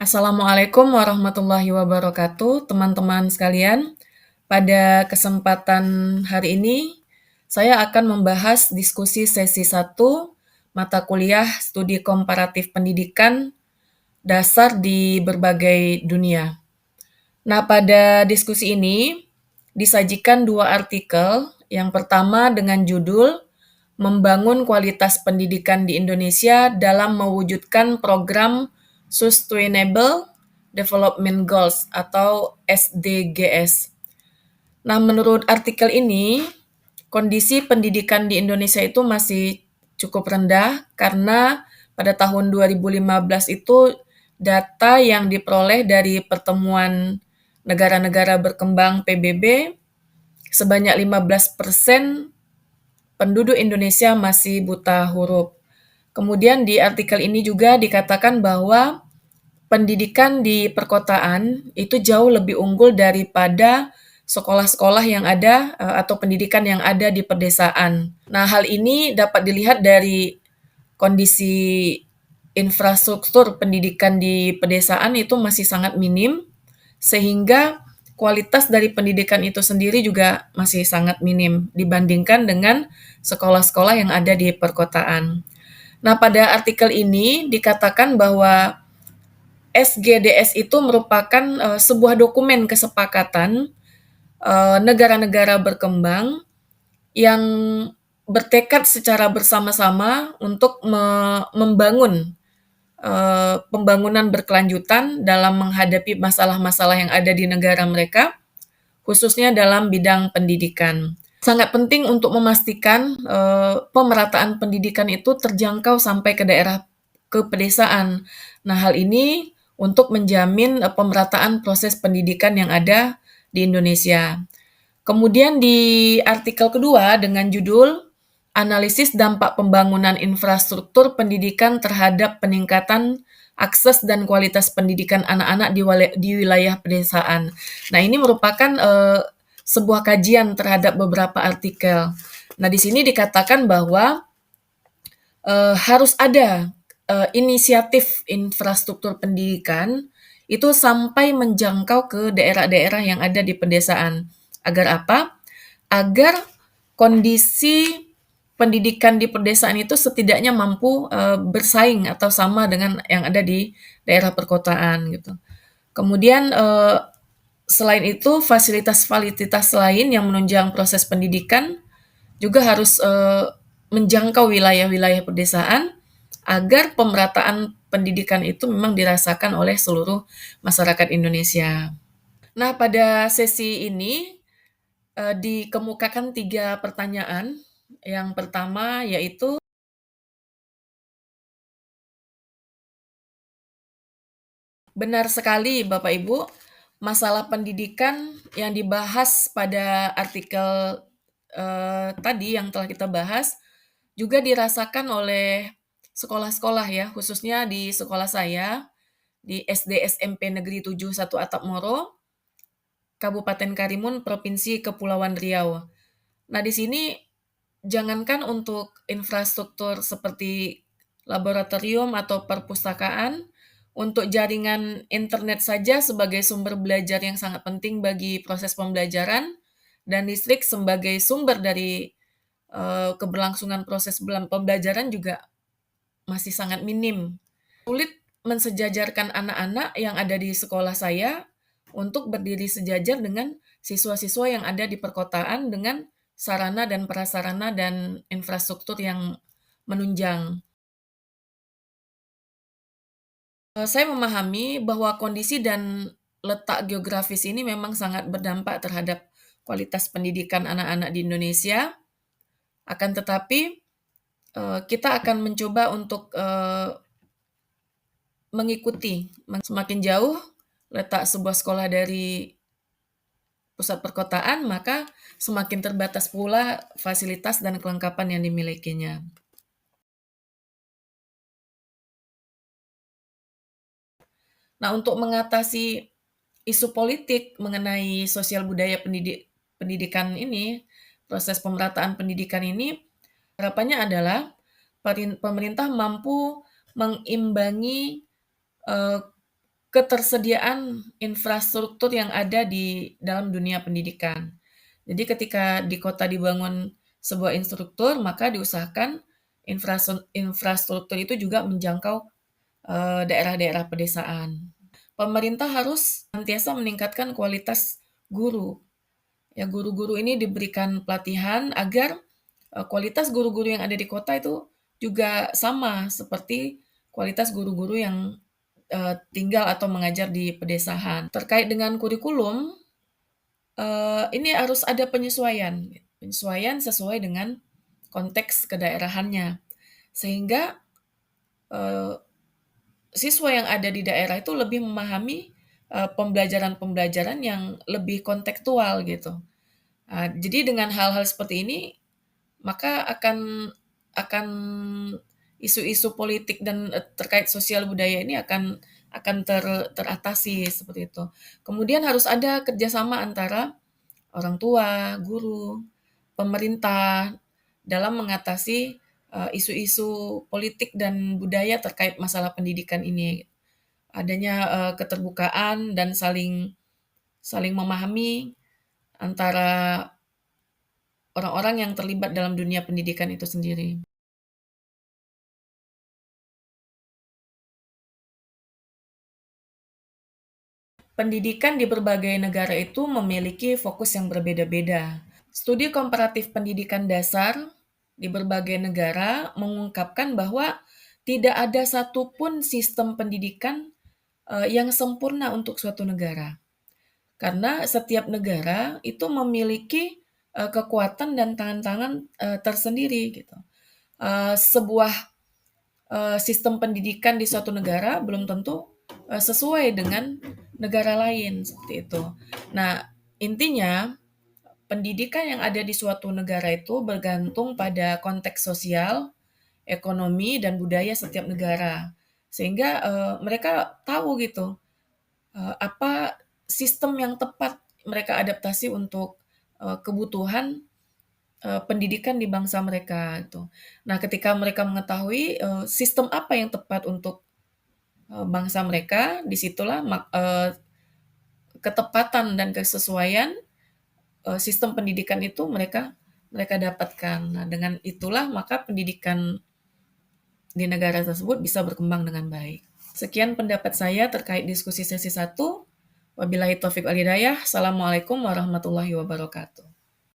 Assalamualaikum warahmatullahi wabarakatuh, teman-teman sekalian. Pada kesempatan hari ini, saya akan membahas diskusi sesi 1 mata kuliah Studi Komparatif Pendidikan Dasar di Berbagai Dunia. Nah, pada diskusi ini disajikan 2 artikel. Yang pertama dengan judul Membangun Kualitas Pendidikan di Indonesia dalam Mewujudkan Program Sustainable Development Goals atau SDGs. Nah, menurut artikel ini, kondisi pendidikan di Indonesia itu masih cukup rendah karena pada tahun 2015 itu data yang diperoleh dari pertemuan negara-negara berkembang PBB sebanyak 15% penduduk Indonesia masih buta huruf. Kemudian di artikel ini juga dikatakan bahwa pendidikan di perkotaan itu jauh lebih unggul daripada sekolah-sekolah yang ada atau pendidikan yang ada di pedesaan. Nah, hal ini dapat dilihat dari kondisi infrastruktur pendidikan di pedesaan itu masih sangat minim, sehingga kualitas dari pendidikan itu sendiri juga masih sangat minim dibandingkan dengan sekolah-sekolah yang ada di perkotaan. Nah, pada artikel ini dikatakan bahwa SGDS itu merupakan sebuah dokumen kesepakatan negara-negara berkembang yang bertekad secara bersama-sama untuk membangun pembangunan berkelanjutan dalam menghadapi masalah-masalah yang ada di negara mereka, khususnya dalam bidang pendidikan. Sangat penting untuk memastikan pemerataan pendidikan itu terjangkau sampai ke daerah ke pedesaan. Nah, hal ini untuk menjamin pemerataan proses pendidikan yang ada di Indonesia. Kemudian di artikel kedua dengan judul Analisis Dampak Pembangunan Infrastruktur Pendidikan Terhadap Peningkatan Akses dan Kualitas Pendidikan Anak-anak di Wilayah Pedesaan. Nah, ini merupakan sebuah kajian terhadap beberapa artikel. Nah, di sini dikatakan bahwa harus ada inisiatif infrastruktur pendidikan itu sampai menjangkau ke daerah-daerah yang ada di pedesaan. Agar apa? Agar kondisi pendidikan di pedesaan itu setidaknya mampu bersaing atau sama dengan yang ada di daerah perkotaan gitu. Kemudian selain itu fasilitas-fasilitas lain yang menunjang proses pendidikan juga harus menjangkau wilayah-wilayah pedesaan agar pemerataan pendidikan itu memang dirasakan oleh seluruh masyarakat Indonesia. Nah, pada sesi ini dikemukakan 3 pertanyaan. Yang pertama yaitu, benar sekali Bapak Ibu, masalah pendidikan yang dibahas pada artikel tadi yang telah kita bahas juga dirasakan oleh sekolah-sekolah ya, khususnya di sekolah saya, di SD SMP Negeri 7 1 Atap Moro, Kabupaten Karimun, Provinsi Kepulauan Riau. Nah, di sini jangankan untuk infrastruktur seperti laboratorium atau perpustakaan, untuk jaringan internet saja sebagai sumber belajar yang sangat penting bagi proses pembelajaran, dan listrik sebagai sumber dari keberlangsungan proses pembelajaran juga masih sangat minim. Sulit mensejajarkan anak-anak yang ada di sekolah saya untuk berdiri sejajar dengan siswa-siswa yang ada di perkotaan dengan sarana dan prasarana dan infrastruktur yang menunjang. Saya memahami bahwa kondisi dan letak geografis ini memang sangat berdampak terhadap kualitas pendidikan anak-anak di Indonesia. Akan tetapi, kita akan mencoba untuk, mengikuti semakin jauh letak sebuah sekolah dari pusat perkotaan, maka semakin terbatas pula fasilitas dan kelengkapan yang dimilikinya. Nah, untuk mengatasi isu politik mengenai sosial budaya pendidikan ini, proses pemerataan pendidikan ini, harapannya adalah pemerintah mampu mengimbangi, eee, ketersediaan infrastruktur yang ada di dalam dunia pendidikan. Jadi ketika di kota dibangun sebuah infrastruktur, maka diusahakan infrastruktur itu juga menjangkau daerah-daerah pedesaan. Pemerintah harus senantiasa meningkatkan kualitas guru. Ya, guru-guru ini diberikan pelatihan agar kualitas guru-guru yang ada di kota itu juga sama seperti kualitas guru-guru yang tinggal atau mengajar di pedesaan. Terkait dengan kurikulum, ini harus ada penyesuaian, penyesuaian sesuai dengan konteks kedaerahannya. Sehingga, eee, siswa yang ada di daerah itu lebih memahami, pembelajaran-pembelajaran yang lebih kontekstual gitu. Jadi dengan hal-hal seperti ini, maka akan isu-isu politik dan, terkait sosial budaya ini akan teratasi seperti itu. Kemudian harus ada kerjasama antara orang tua, guru, pemerintah dalam mengatasi, isu-isu politik dan budaya terkait masalah pendidikan ini. Adanya, keterbukaan dan saling saling memahami antara orang-orang yang terlibat dalam dunia pendidikan itu sendiri. Pendidikan di berbagai negara itu memiliki fokus yang berbeda-beda. Studi komparatif pendidikan dasar di berbagai negara mengungkapkan bahwa tidak ada satupun sistem pendidikan yang sempurna untuk suatu negara. Karena setiap negara itu memiliki kekuatan dan tantangan tersendiri gitu. Sebuah sistem pendidikan di suatu negara belum tentu sesuai dengan negara lain seperti itu. Nah, intinya pendidikan yang ada di suatu negara itu bergantung pada konteks sosial, ekonomi, dan budaya setiap negara. Sehingga mereka tahu gitu apa sistem yang tepat mereka adaptasi untuk kebutuhan pendidikan di bangsa mereka itu. Nah, ketika mereka mengetahui sistem apa yang tepat untuk bangsa mereka, disitulah ketepatan dan kesesuaian sistem pendidikan itu mereka mereka dapatkan. Nah, dengan itulah maka pendidikan di negara tersebut bisa berkembang dengan baik. Sekian pendapat saya terkait diskusi sesi 1. Wabillahi taufik wal hidayah. Assalamualaikum warahmatullahi wabarakatuh.